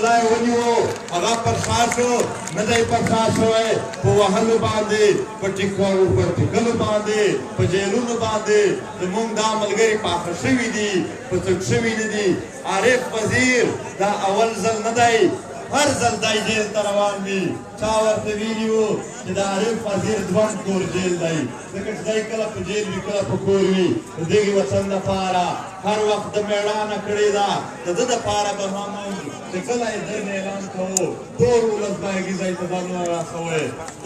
ځای ونیو هغه پر شا شو نه دی پر شا شوی په وهلو باندې په ټیکلو باندې په جیلونو باندې زمونږ دا ملګري پاخه شوي دي په څټ شوي نه دي عارف وزیر دا اول ځل نه دی هر ځل دی جیل ته روان وي چا ورته ویلي وو چې د عارف وزیر دویم کور جیل دی ځکه چې دی کله په جیل وي کله په کور وي د دغې وطن دپاره هر وخت د مېړانه کړې ده د ده دپاره به هم چې کله یې درنه اعلان کوو ټول ولس به هغې ځای ته ځانونه راسوی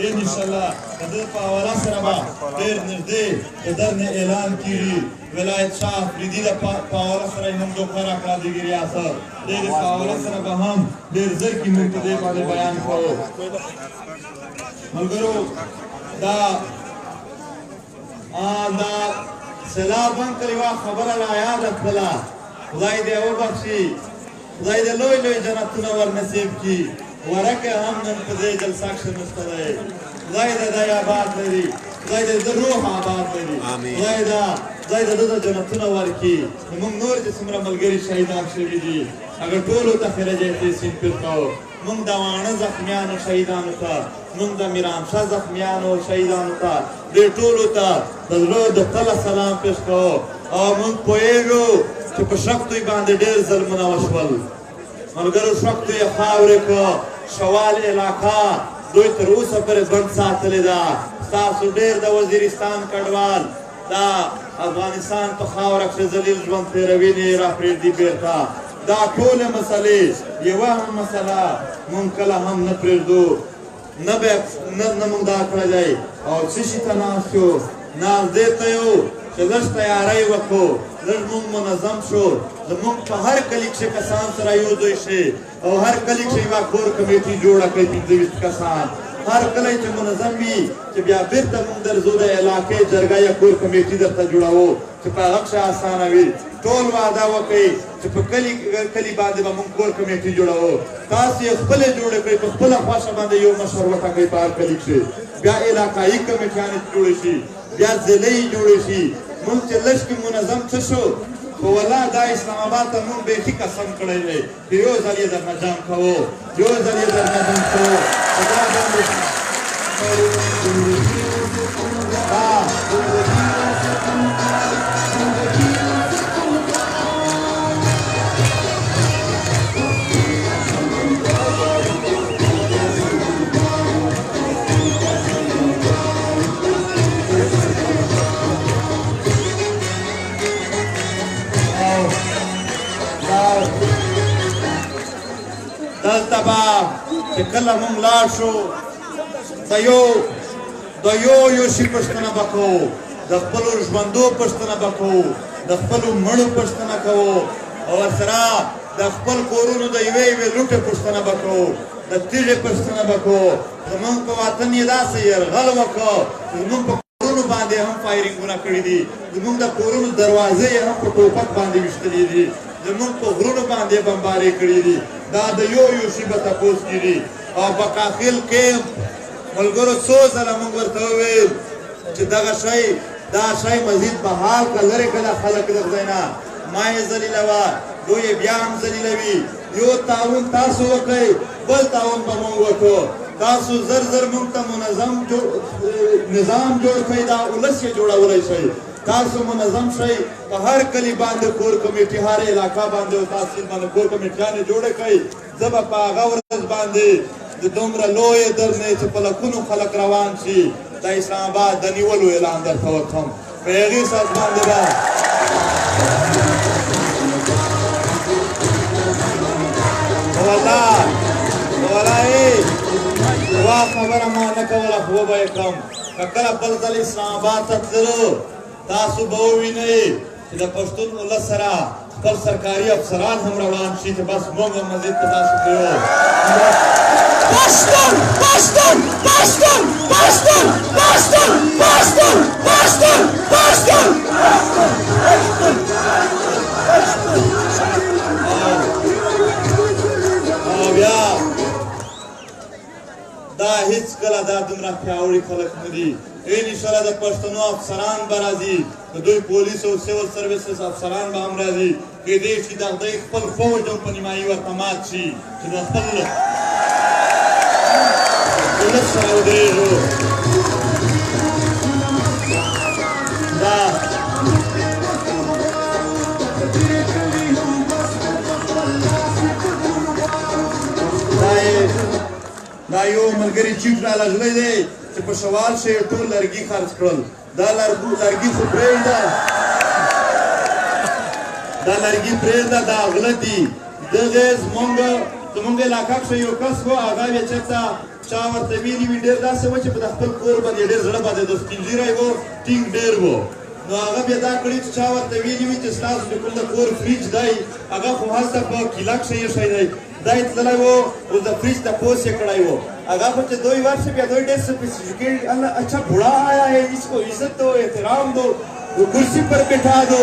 انشاءالله د ده په حواله سره به ډېر نږدې د درنه اعلان کېږي ولایت شاه افریدي د په حواله سره یې هم دوکه راکړه دغې ریاست دغې په حواله سره به هم ډېر زر کې موږ په دې باندې بیان کوو ملګرو دا سیلاب انکل یوه خبره را یاده کړله خدای دې وبخښي خدای دې لوی لوی جنتونه ور نصیب کړي ورکه هم نن په دې جلسه کښې نشته دی خدای دې دی آباد لري خدای دې د روح آباد لري خدای دې د جنتونه ورکړي زموږ نور چې څومره ملګري شهیدان شوي دي هغه ټولو ته خیرجې تحسین پیر کوو موږ د واڼه زخمیانو شهیدانو ته موږ د میرامشاه زخمیانو شهیدانو ته دې ټولو ته د زړه د تله سلام پیش کوو او موږ پوهېږو چې په شختوی باندې ډېر ظلمونه وشول ملګرو شختو یې خاورې کړه شوال علاقه دوی تر اوسه پورې بند ساتلې ده ستاسو ډېر د وزیرستان کډوال دا افغانستان په خاوره کښې ذلیل ژوند تېروي نه یې راپرېږدي بېرته دا ټولې مسلې یوه هم مسله موږ کله هم نه پرېږدو نه موږ دا کړی دی او څه شي ته ناست یو ناست دې ته یو چې لږ تیاری وکړو لږ موږ منظم شو زموږ په هر کلي کښې کسان سره یو ځای شي او هر کلي کښې یوه کور کمیټي جوړه کړئ 15 کسان هر کلی چې منظم وي چې بیا بېرته موږ درځو د علاقې جرګه یا کور کمیټي درته جوړوو چې په هغه کښې اسانه وي ټول وعده وکړئ چې په کلي باندې به موږ کور کمیټي جوړوو تاسو یې خپلې جوړې کړئ په خپله خوښه باندې یو مشر وټاکئ په هر کلي کښې بیا علاقایي کمیټیانې جوړې شي بیا ضلعې جوړې شي موږ چې لږ کې منظم څه شو خو والله دا اسلام آباد ته موږ بیخي قسم کړی دی چې یو ځل یې درنه جام کوو یو ځل یې درنه جام کوو دلته به چې کله موږ لاړ شو د یو شي پوښتنه به کوو د خپلو ژوندو پوښتنه به کوو د خپلو مړو پوښتنه کوو او ورسره د خپل کورونو د یوې لوټې پوښتنه به کوو د تیږې پوښتنه به کوو زموږ په وطن یې داسې یرغل وکړو چې زموږ په کورونو باندې هم فایرینګونه کړي دي زموږ د کورونو دروازې یې هم په ټوپک باندې ویشتلي دي زموږ په غرونو باندې بمبارې کړي دي دا د یو شي به تپوس کړي او بقاخیل کیمپ ملګرو څو ځله موږ ورته وویل چې دا شی مزید بحال کړه لرې کړه خلک د ځای نه ما یې ذلیلوه دوی یې بیا هم ذلیلوي یو تعاون تاسو وکړئ بل تعاون به موږ وکړو تاسو زر موږ ته منظم نظام جوړ کړئ دا ولس یې جوړولی شئ تاسو منظم شئ په هر کلي باندې کور کمیټي هر علاقه باندې او تحصیل باندې کور کمیټیانې جوړې کړئ زه به په هغه ورځ باندې د دومره لویې درنې چې په لکونو خلک روان شي د اسلام آباد د نیولو اعلان درته وکړم په هغې اساس باندې به والله یوه خبره ما نه کوله خو وبه یې کړم که کله بل ځل اسلام آباد ته تللو تاسو به ووینئ چې د پښتون ولس سره خپل سرکاري افسران هم روان شي چې بس موږ هم مزید په تاسو کې یو پښتون پښتون پښتون پښتون پښتون پښتون پښتون پښتون او بیا دا هیڅ کله دا دومره پیاوړي خلک نه دي انشاءالله د پښتنو افسران به راځي د دوی پولیس او سیول سروسز افسران به هم راځي کېدای شي د خدای خپل فوج هم په نیمایي ورته مات شي چې د خپل ولس سره ودرېږو دا یو ملګري چیف رالاغلی دی چې په شوال شی ټول لرګي خرڅ کړل دا لرګي خو پرېږده دا لرګي پرېږده دا غله دي دغه زمونږ علاقه کښې یو کس و هغه بیا چېرته چا ورته ویلي وي ډېر داسې و چې په د خپل کور باندې ډېر زړه باندې د سپین ږیری و ټینګ ډېر و نو هغه بیا دا کړي چې چا ورته ویلي وي چې ستاسو د کوم د کور فریج دی هغه خو هلته په کیله کښې ایښی دی دا یې تللی و اوس د فریج تپوس یې کړی و هغه خو چې دوی ورشي بیا دوی ډېر سوفیسټیکیټ اللہ اچھا بوڑھا آیا ہے اس کو عزت دو احترام دو وہ کرسی پر بٹھا دو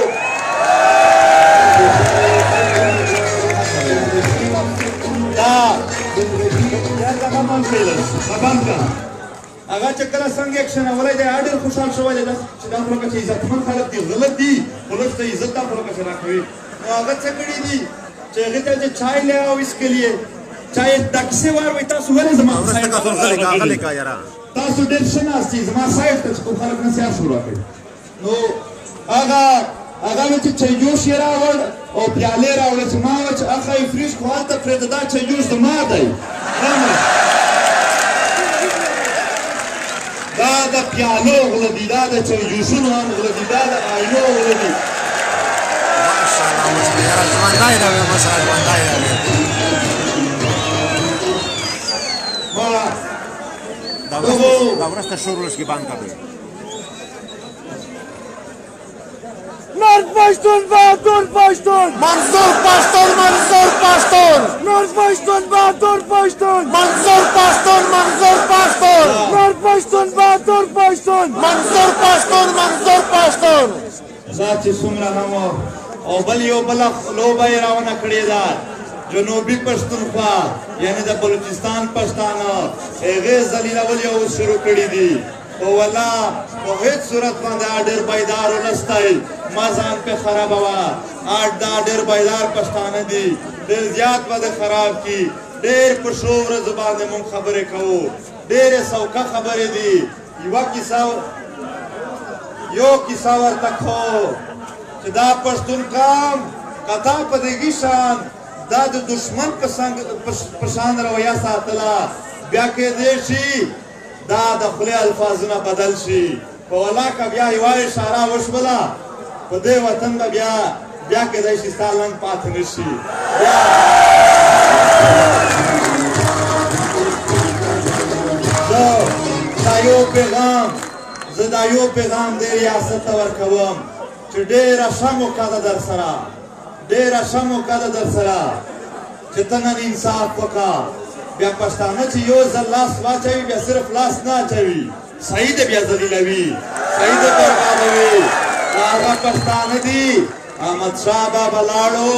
هغه چې کله څنګه اکشنولی دی هغه ډېر خوشحال شوی دی چې دا خو لکه چې عزتمند خلک دي غلط دي خو لږ ته عزت دا خو لکه چې راکوي نو هغه څه کړي دي چې هغې ته چې چای لے آؤ اس کے لیے چای دا کیسې واروئ تاسو ولې زما تاسو ډېر ښه ناست دي زما سایډ ته چې کوم خلک نصیحت شروع کوي نو هغه مې چې چایجوش یې راوړ او پیالې راوړې چې ما وه چې اخه یې فریج خو هلته پرېږده دا چایجوش د ما دی دا د پیالو غله دي دا د چایجوشونو هم غله دي دا د آینو غله دي دا ورسته شورلش کې بند کړی North Pashtun, Bahadur Pashtun! منظور پښتون منظور پښتون North Pashtun, Bahadur Pashtun! منظور پښتون منظور پښتون North Pashtun, Bahadur Pashtun! منظور پښتون منظور پښتون ذات چې څومره هم او بل یو بله لوبه یې راونه کړې ده جنوبي پښتونخوا یعنې د بلوچستان پښتانه هغې ذلیلول یې اوس شروع کړي دي خو والله په هېڅ صورت باندې ډېر بیدار ولس دی ما ځان پې خرابوه دا ډېر بیدار پښتانه دي ډېر زیات به دې خراب کي ډېر په ښو ورځو باندې مونږ خبرې کوو ډېرې سوکه خبرې دي یو کیسه ورته کړو چې دا پښتون قام کتا په دغې شان دا د دشمن په شان رویه ساتله بیا کېدی شي دا د خولې الفاظونه بدل شي په والله که بیا یوه اشاره وشوله په دې وطن به بیا کېدی شي ستا لنګ پاتې نه شي زه دا یو پیغام دې ریاست ته ورکوم چې ډېره ښه موقع ده در سره ډېره ښه موقع ده در سره چې ته نن انصاف وکړه بیا پښتانه چې یو ځل لاس واچوي بیا صرف لاس نه اچوي صحیح دی بیا ذلیلوي صحیح دی بربادوي هغه پښتانه دي احمدشاه بابا لاړو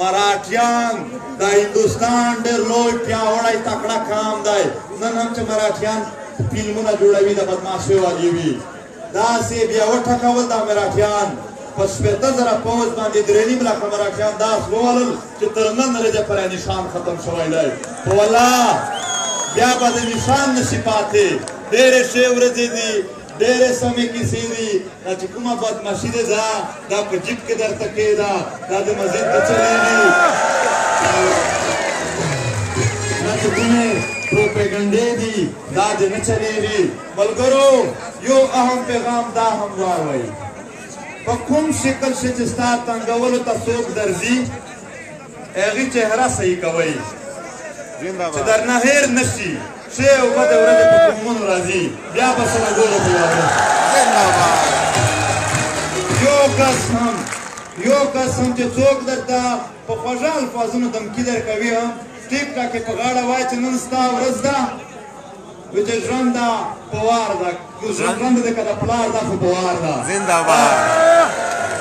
مراټیان د هندوستان ډېر لوی پیاوړی تکړه قام دی نن هم چې مراټیان فلمونه جوړوي د بدماشۍ والي وي داسې بیا وټکول دا مراټیان په 80,000 پوځ باندې 3.5 لکه مراټیان داس ووهلل چې تر نن ورځې پورې نشان ختم شوی دی خو والله بیا به د نشان نشي پاتې ډېرې ښې ورځې دي ډېرې سمې کیسې دي دا چې کومه بدماشي دی دا په جیب کې درته کېده دا د مسجد ته چلېږي دا چې کومې پروپیګنډې دي دا دې نه چلېږي ملګرو یو اهم پیغام دا هم واورئ په کوم شکل شي چې ستا تنګولو ته څوک درځي هغې چهره صحیح کوئ چې درنه هېر نه شي ښې او بدې ورځې په قومونو راځي بیا به سره ګوره په یوه ورځ یو کس هم چې څوک درته په خوږه الفاظونو دمکي درکوي هم ټیپ ټاکې په غاړه وایي چې نن ستا ورځ ده وی چې ژوند ده په وار ده ژوند دی که د پلار ده خو په وار ده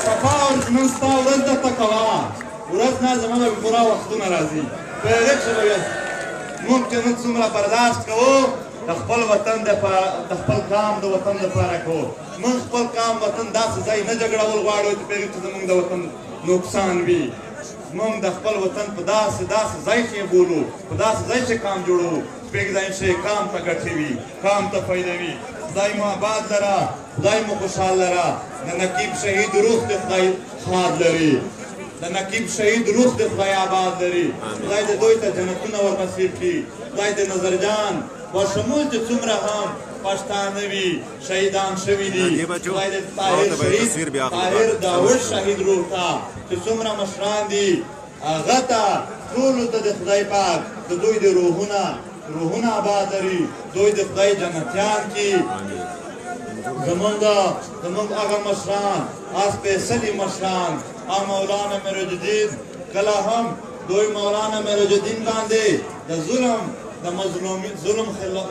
صفا نن ستا ورځ ده ته کوه ورځ نه زما به پوره وختونه راځي په هغې کښې به موږ چې نن څومره برداشت کوو د خپل وطن د خپل قام د وطن دپاره کوو موږ خپل قام وطن داسې ځای نه جګړول غواړو چې په هغې کښې زموږ د وطن نقصان وي موږ د خپل وطن په داسې ځای کې بولو په داسې ځای کې کام جوړو پرېږدئ چې کام ته ګټې وي کام ته فایده وي خدای مو آباد لره خدای مو خوشحال لره د نقیب شهید روح دې خدای ښاد لري د نقیب شهید روح دې خدای آباد لري خدای دې دوی ته جنتونه ور نصیب کړي خدای دې نظرجان وشمول چې څومره هم پښتانه وي شهیدان شوي دي خدای دې طاهر شهید طاهر داود شهید روح ته چې څومره مشران دي هغه ته ټولو ته د خدای پاک د دوی د روحونه آباد لري دوی د خدای جنتیان کړي زمونږ هغه مشران سپېڅلي مشران مولانا میرجدین کله هم دوی مولانا میرجدین باندې د ظلم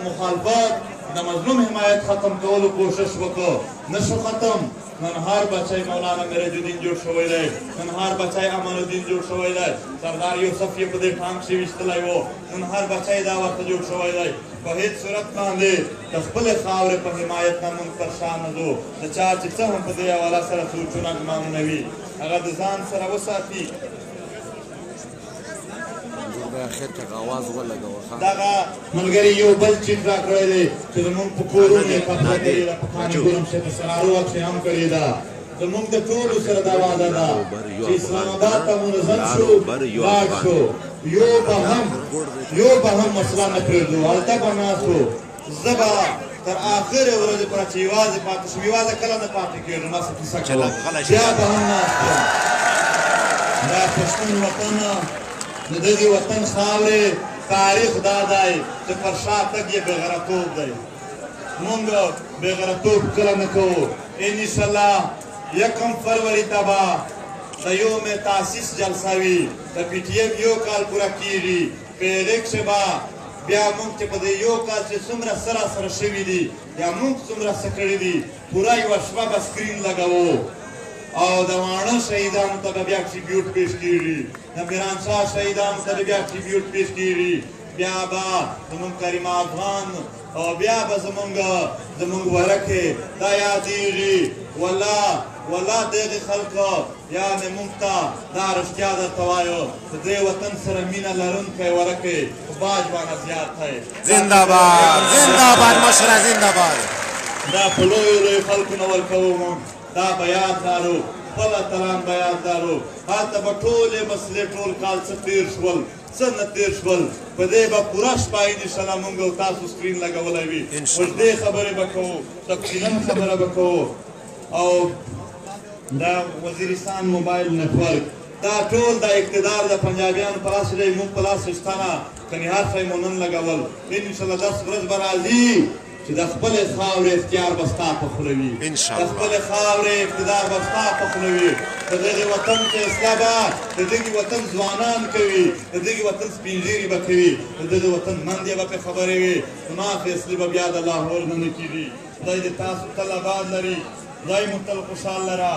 مخالفت د مظلوم حمایت ختم کولو کوشش وکړو نشو ختم نن هر بچی مولانا میرجدین جوړ شوی دی نن هر بچی امان الدین جوړ شوی دی سردار یوسف یې په دې ټانک کې ویشتلی و نن هر بچی دا ورته جوړ شوی دی په هیڅ صورت باندې د خپلې خاورې په حمایت نه موږ پرشان نه ځو د چا چې څه هم په دې حواله سره سوچونه ګمانونه وي هغه د ځان سره وساتي دغه ملګري یو بل چیز راکړی دی چې زمونږ په کورونو یې قبضه کړې ده په خانګورم شیخ سرارو وخت هم کړې ده زمونږ د ټولو سره دا وعده ده چې اسلام آباد ته منظم شو لاړ شو یو به هم مسله نه پرېږدو هلته به ناست وو زه به تر آخرې ورځې پورې چې یوازې پاتې شم یوازې کله نه پاتې کېږم ما څه کیسه کوم بیا به هم ناست یم دا پښتون وطن د دغې وطن خاورې تاریخ دا دی چې پر شا تګ یې بېغیرتوب دی مونږ بېغیرتوب کله نه کوو انشاءالله 1 فروری ته به د یوم تاسیس جلسه وي د پي ټي ایم یو کال پوره کېږي په هغې کښې به بیا مونږ چې په دې یو کال چې څومره څه راسره شوي دي یا مونږ څومره څه کړي دي پوره یوه شپه به سکرین لګوو او د واڼه شهیدانو ته به بیا ټریبیوټ پیش کېږي د میرانشاه شهیدانو ته بیا ټریبیوټ پیش کېږي بیا به زمونږ کریم افغان او بیا به زمونږ ورکې دا یادېږي والله دغې خلکو یعنې مونږ ته دا رښتیا درته وایو د دې وطن سره مینه لرونکی ورکې په باج باندې زیات دی زنده‌باد زنده‌باد مشره زنده‌باد دا په لویو خلکو نه ورکوو مونږ دا به یاد دارو خپل اتلان به یاد دارو هلته به ټولې مسلې ټول کال څه تېر شول څه نه تېر شول په دې به پوره شپه انشاءالله مونږ او تاسو سکرین لګولی وي اوږدې خبرې به کوو تفصیلا خبره به کوو او دا وزیرستان موبایل نیټورک دا ټول د اقتدار د پنجابیانو په لاس دی مونږ په لاس شته نه کنې هر شی مو نن لګول انشاءالله داسې ورځ به راځي چې د خپلې خاورې اختیار به ستا په خوله وي د خپلې خاورې اقتدار به ستا په خوله وي د دغې وطن فیصله به د دغې وطن ځوانان کوي د دغې وطن سپین ږیري به کوي د دغې وطن مندې به پرې خبرې وي زما فیصلې به بیا د لاهور نه نه کېږي خدای دې تاسو تل آباد لري خدای مو تل خوشحال لره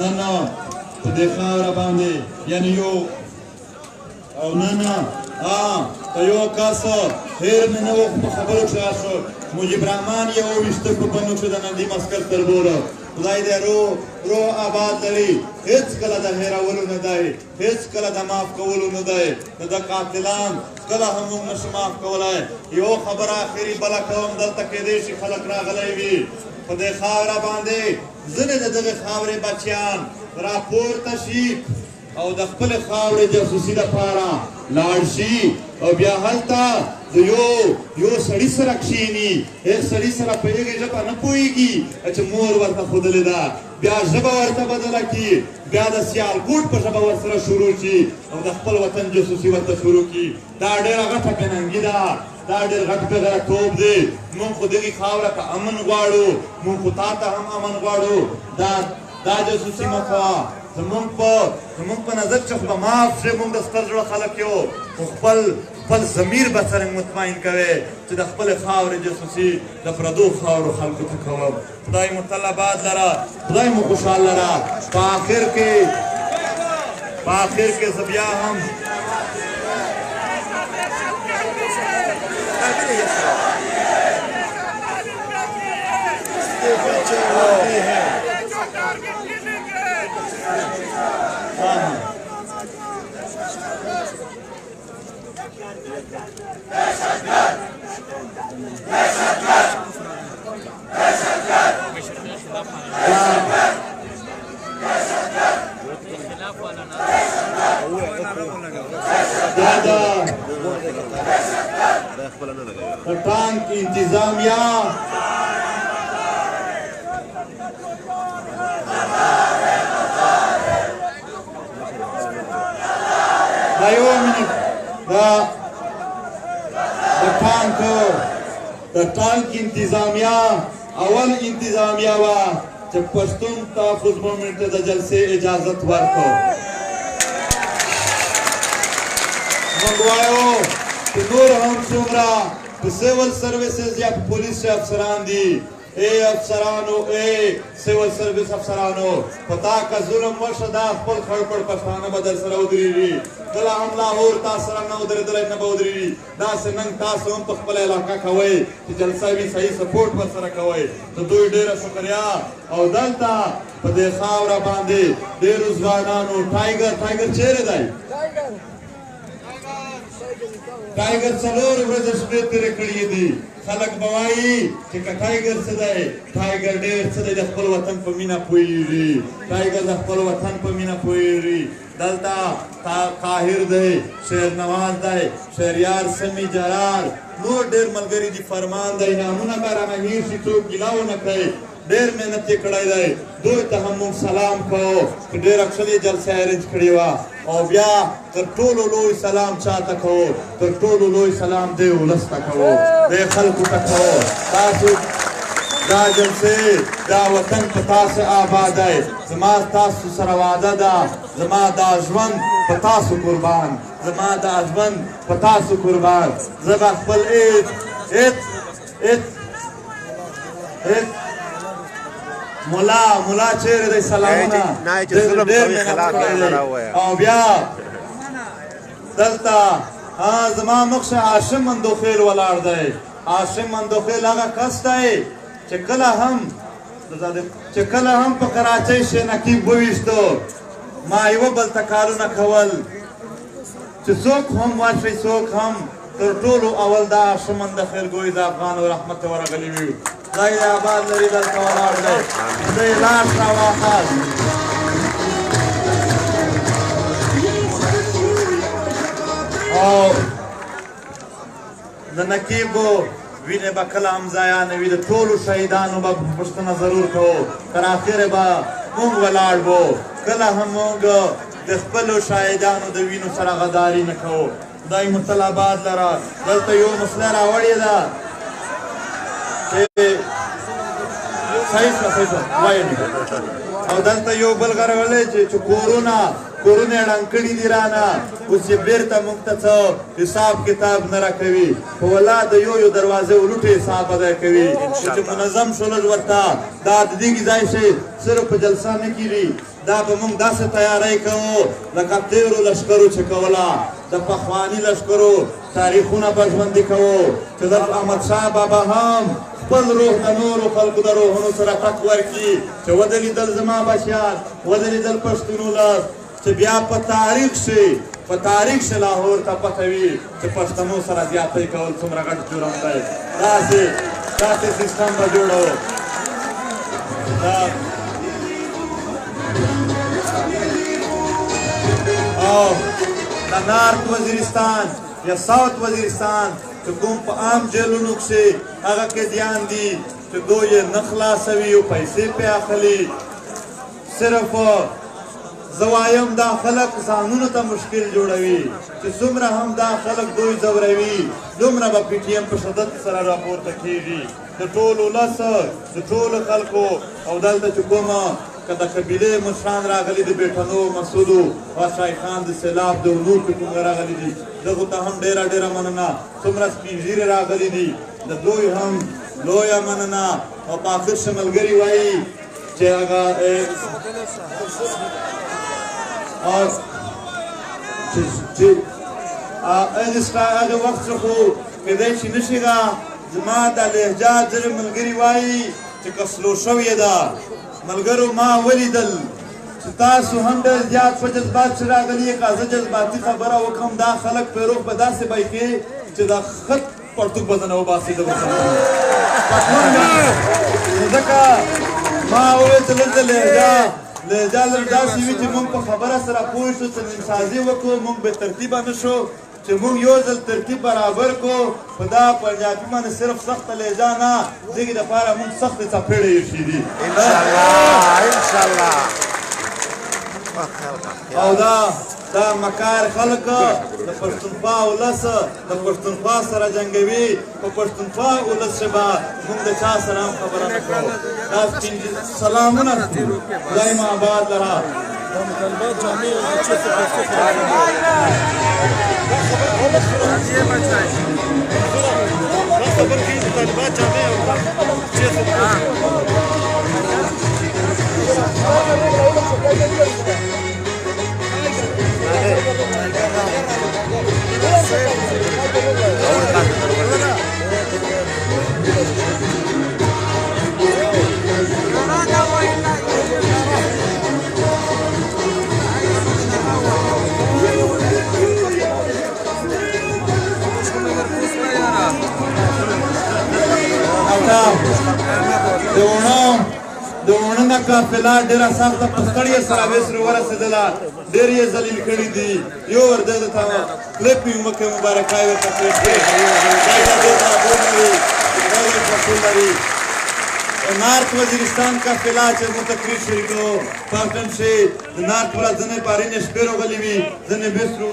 نن په دې خاوره باندې یعنې یو او نن په یو کس هېر مې نه و په خبرو کښې راشو مجیب رحمان یې وویشته په بنو کښې د ندیم عسکر تربوره خدای دې روح آباد لري هېڅ کله د هېرولو نه دی هېڅ کله د معاف کولو نه دی د قاتلان کله هم موږ نشو معاف کولی یو خبره آخري بله کوم دلته کېدی شي خلک راغلی وي په دې خاوره باندې ځینې د دغې خاورې بچیان راپورته شي او د خپلې خاورې جاسوسي لپاره لاړ شي او بیا هلته د یو سړي سره کښېني هېڅ سړي سره په هغې ژبه نه پوهېږي چې مور ورته ښودلې ده بیا ژبه ورته بدله کړي بیا د سیالکوټ په ژبه ورسره شروع شي او د خپل وطن جاسوسي ورته شروع کړي دا ډېره غټه بېننګي ده دا ډېر غټ بېغیرتوب دی موږ خو دغې خاوره ته امن غواړو موږ خو تا ته هم امن غواړو دا جاسوسي مه کوه زمونږ په نظر چې خو به معاف شي موږ د ستر زړه خلک یو خو خپل ضمیر به څرنګه مطمئن کوې چې د خپلې خاورې جاسوسي د پردو خاورو خلکو ته کوم خدای مو تل آباد لره خدای مو خوشحال لره په آخر کې زه بیا هم ټانک انتظامیه دا یو منټ د ټانک انتظامیه اول انتظامیه وه چې پښتون تحفظ مومنټ ته د جلسې اجازت ورکړو موږ وایو چې نور هم څومره په سیول سروسز یا په پولیس افسران دي اے افسرانو اے سیول سروس افسرانو په تا که ظلم وشه دا خپل خړپړ پښتانه به در سره ودرېږي کله هم لاهور تا سره نه ودرېدلی نه به ودرېږي داسې نن تاسو هم په خپله علاقه کوئ چې جلسه وي صحیح سپورټ ورسره کوئ د دوی ډېره شکریا او دلته په دې خاوره باندې ډېرو ځوانانو ټایګر چیرې دی ټایګر څلور ورځې شپې تېرې کړي دي خلک به وایي چې که ټایګر څه دی ټایګر ډېر څه دی د خپل وطن په مینه پوهېږي ټایګر د خپل وطن په مینه پوهېږي دلته قاهر دی شیرنواز دی شهریار سمی جرار نور ډېر ملګري دي فرمان دی نامونه به رانه هېر شي څوک ګیله ونه کوي ډېر محنت یې کړی دی دوی ته هم موږ سلام کوو چې ډېره ښکلې جلسه ارینج کړې وه او بیا تر ټولو لوی سلام چاته کوو تر ټولو لوی سلام دې ولس ته کوو دې خلکو ته کوو تاسو دا جلسې دا وطن په تاسو آباد دی زما تاسو سره وعده ده زما دا ژوند په تاسو قربان زما دا ژوند په تاسو قربان زه به خپل ملا چیرې دی سلامونه او بیا دلته زما مخشه هاشم مندوخیل ولاړ دی هاشم مندوخیل هغه کس دی چې کله هم په کراچۍ شي نقیب وویشتو ما یوه بل ته کارونه کول چې څوک هم ورشئ څوک هم تر ټولو اول دا هاشم مندوخیل ګوی د افغان رحمت ته ورغلی وي خدای دې آباد لري دلته ولاړ دی خدای یې لاس راواخست او د نقیبو وینې به کله هم ضایع نه وي د ټولو شهیدانو به پوښتنه ضرور کوو تر اخره به موږ ولاړ وو کله هم موږ د خپلو شهیدانو د وینو سره غداري نه کوو خدای مو تل آباد لره دلته یو مسله راوړې ده صحیح وایي او دلته یو بل غرغلی چې کورونه یې ړنګ کړي دي رانه اوس یې بېرته موږ ته څه حساب کتاب نه راکوي په ولا د یو دروازې ولوټې حساب ادا کوي چې منظم شولل ورته دا د دې ځای شي صرف په جلسه نه کېږي دا به موږ داسې تیاری کوو لکه تېرو لښکرو چې کوله د پخواني لښکرو تاریخونه به ژوندي کوو چې د احمدشاه بابا هم خپل روح د نورو خلکو د روحونو سره ټک ورکړي چې ودرېدل زما بچیان ودرېدل پښتون ولس چې بیا په تاریخ شي لاهور ته پته وي چې پښتنو سره زیاتی کول څومره غټ جرم دی داسې سیستم به جوړو او د نارت وزیرستان یا ساوت وزیرستان چې کوم په عام جیلونو کښې هغه قیدیان دي چې دوی یې نه خلاصوي او پیسې پرې اخلي صرف زه وایم دا خلک ځانونو ته مشکل جوړوي چې څومره هم دا خلک دوی ځوروي دومره به پي ټي ایم په شدت سره راپورته کېږي د ټول ولس د ټولو خلکو او دلته چې کومه که د قبیلې مشران راغلي د بیټنو مسعودو بادشاه خان د سیلاب د نور پې کوم راغلي دي دغو ته هم ډېره مننه څومره سپین ږیرې راغلي دي د دوی هم لویه مننه او په آخر شه ملګري وایي چې هغه هغه وخت څه خو کیدای شي نه شي زما دا لهجه ځینې ملګري وایي چې کسلو شوې ده ملګرو ما ولیدل چې تاسو هم ډېر زیات په جذبات چې راغلي که زه جذباتي خبره وکړم دا خلک پیروغ به داسې بیکې چې دا خط پرتوګ به نه وباسي د وطن پښتون نو ځکه ما وویل چې لږ لهجه لږ داسې وي چې موږ په خبره سره پوه شو چې نسازي وکړو موږ بې ترتیبه نه شو چې موږ یو ځل ترتیب برابر کو په دا پنجابي باندې صرف سخته لهجه نه دغې دپاره موږ سختې څپېړې ایښي دي انشاءالله او دا مکار خلک د پښتونخوا ولس د پښتونخوا سره جنګوي په پښتونخوا ولس ژبه موږ د چا سره هم خبره نه کوو دا سلامونه خدای مو آباد لره د اوړه قافله ډېره سخته په ستړیا سره ویسرو ورسېدله ډېر یې ذلیل کړي دي یو ورده ته کلپ یې مکه مبارکای ورته کړې لري نارت وزیرستان قافله چې مو تقریر شریکو پاکن شي د نارت ولا ځنې پارې نه شپې راغلي وي ځنې ویسرو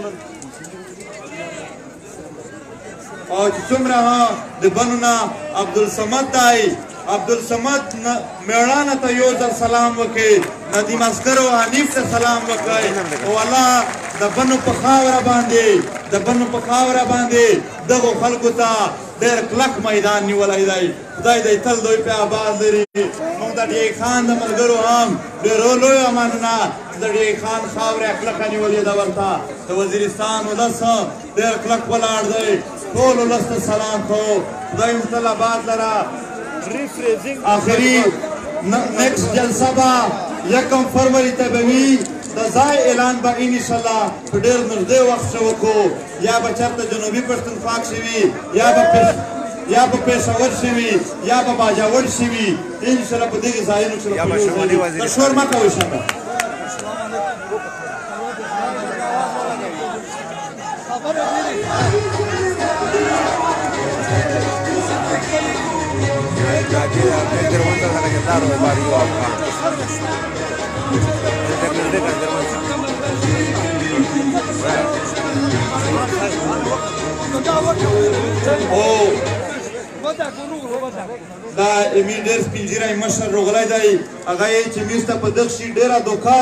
او چې څومره د بنو نه عبدالصمد دی عبدالصمد میړانه ته یو ځل سلام وکړي ندیم اسکر او حنیف ته سلام وکړي او الله د بنو په خاوره باندې دغو خلکو ته ډېر کلک میدان نیولی دی خدای دی تل دوی پې آباد لري موږ د ډی خان د ملګرو هم ډېرو لویو امانونه د ډی خان خاوره کلکه نیولې ده ورته د وزیرستان ولس ډېر کلک ولاړ دی ټول ولس ته سلام کوو خدای مو تل آباد لره آخری نیکسٹ جلسه به 1 فروری ته به وي د ځای اعلان به انشاءالله په ډېر نږدې وخت ښه وکړو یا به چېرته جنوبي پښتونخوا کښې وي یا به پېښور کښې وي یا به باجوړ کښې وي انشاءالله په دغې ځایونو کښې به شور مه کوئ شاته دا امیر ډېر سپین ږیری مشر راغلی دی هغه یې چې میز ته په دغ شي ډېره دوکه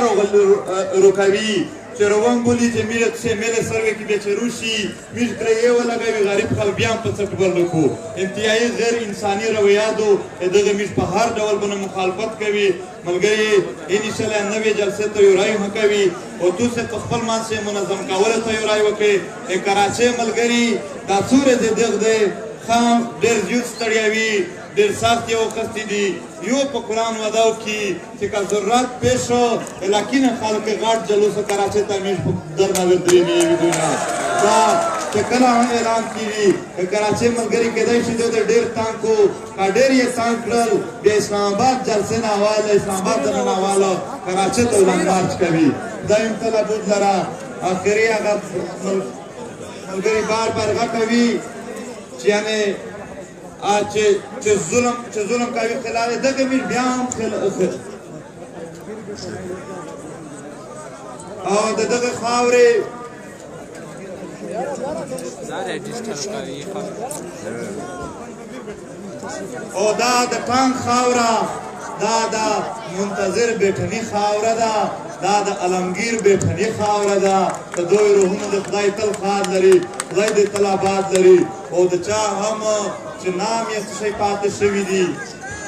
روکوي چې روان بولي چې میر کښې میلې سروې کې بیا چې روشي میر پرې یې ولګوي غریب خلک بیا هم په څټ ورلکو انتهایي غیر انساني رویاتو دغه میر په هر ډول باندې مخالفت کوي ملګري انشاءالله نوې جلسې تیاری هم کوي او تاسو په خپل منځ منظم کولو تیاری وکړئ د کراچۍ ملګري دا څو ورځې دغ دی خام ډېر زیات ستړیا وي ډېر سخت یې وخوستي دي یو په قرآن وعده وکړي چې که ضرورت پیش شو یقینا خلک غټ جلوس کراچۍ ته میز په درنه ودرېږي دوی نه دا چې کله هم اعلان کېږي که کراچۍ ملګري کېدای شي دوی ته ډېر تنګ کو که ډېر یې تنګ کړل بیا اسلام آباد جلسې نه حواله اسلام آباد دننه حواله کراچۍ ته وړاندې مارچ کوي دا یم تله بود لره آخري هغه ملګري بار بار غټوي چې یعنې چې ظلم کوي خلاف دغه میر بیا هم او د دغه خاورې او دا د ټانک خاوره دا د منتظر بیټني خاوره ده دا د علمگیر بیٹھنی خاوره ده د دوی روحونه د خدای تل خاد لري خدای دې تل آباد لري او د چا هم چې نام یې څه شی پاتې شوي دي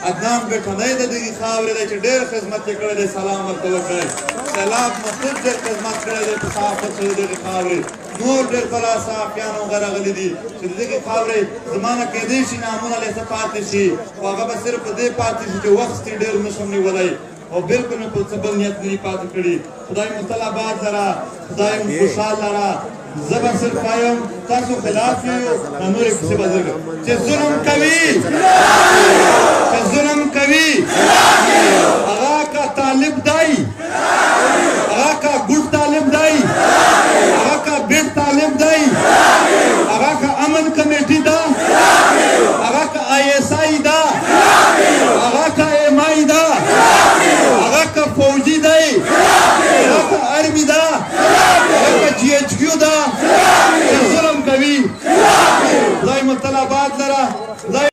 عدنان بیٹھنی د دغې خاورې دی چې ډېر خدمت یې کړی دی سلام ورته وکړئ سیلاب محمود ډېر خدمت کړی دی په صحافت سره د دغې خاورې نور ډېر بلا صحافیان هم راغلي دي چې د دغې خاورې زمانه کېدی شي نامونه له څه پاتې شي خو هغه به صرف په دې پاتې شي چې وخت یې ډېر نشم نیولی او بالکل مې په څه بل نیت نه پاتې کړي خدای مو تل آباد لره خدای مو خوشحال لره زه به صرف وایم تاسو خلاف یو دا نورې کیسې به درکړم چې ظلم کوي هغه